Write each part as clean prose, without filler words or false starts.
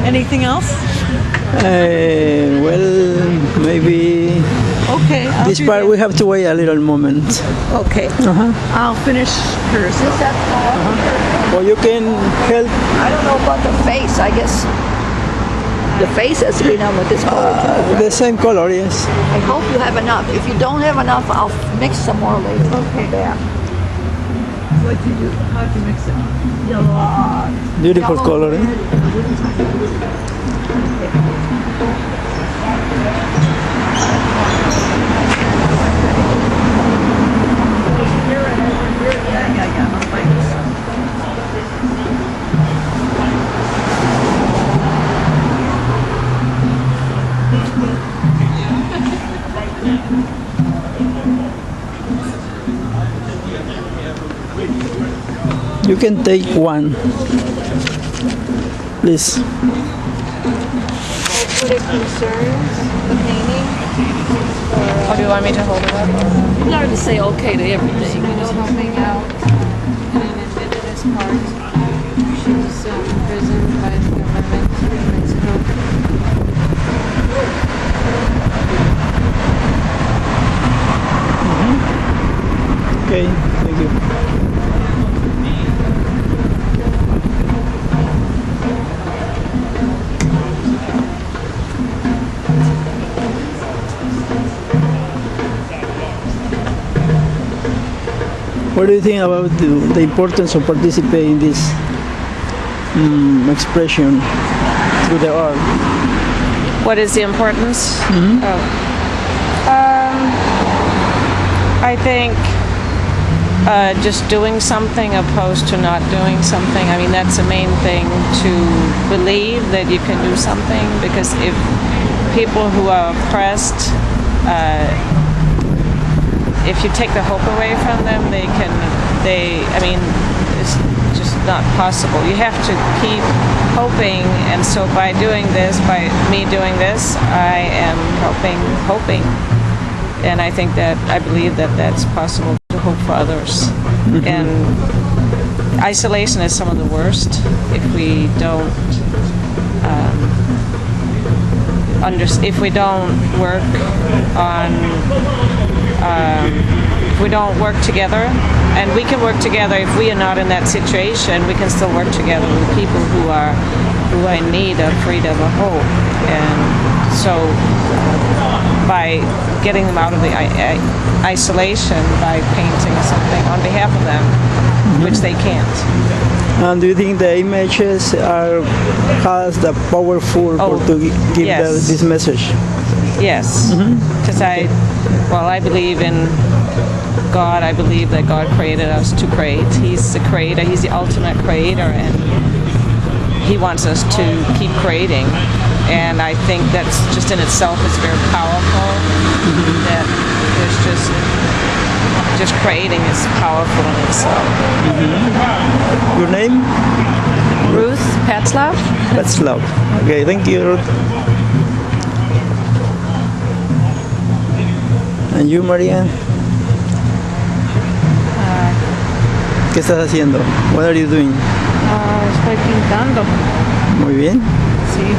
Anything else? Well, maybe Okay. this part we have to wait a little moment. Okay. I'll finish hers. Is that all? Or you can help. I don't know about the face. I guess the face has to be done with this color too. The same color, yes. I hope you have enough. If you don't have enough, I'll mix some more later. Okay. Yeah. What do you do? How do you mix it? Yellow. Beautiful color, eh? You can take one, please. Would it concerns the painting? Or do you want me to hold it up? You learn to say okay to everything. You know. Helping out in an indigenous part. She's imprisoned by the government in Mexico. Okay, thank you. What do you think about the importance of participating in this expression through the art? What is the importance? I think just doing something opposed to not doing something. I mean, that's the main thing, to believe that you can do something, because if people who are oppressed, if you take the hope away from them, I mean, it's just not possible. You have to keep hoping, and so by doing this, by me doing this, I am hoping. And I think that, I believe that that's possible, to hope for others. And isolation is some of the worst if we don't if we don't work on if we don't work together. And we can work together if we are not in that situation. We can still work together with people who are in need of freedom or hope. And so by getting them out of the isolation, by painting something on behalf of them, which they can't. And do you think the images has the powerful to give yes. this message? Yes, because I believe in God. I believe that God created us to create. He's the creator. He's the ultimate creator, and He wants us to keep creating. And I think that's just in itself is very powerful. That there's just creating is powerful in itself. Your name? Ruth Patzlaff. Patzlaff. Okay, thank you, Ruth. And you, Maria? ¿Qué estás haciendo? What are you doing? Estoy pintando. Muy bien. Sí.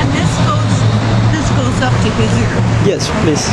And this goes up to here. Yes, please.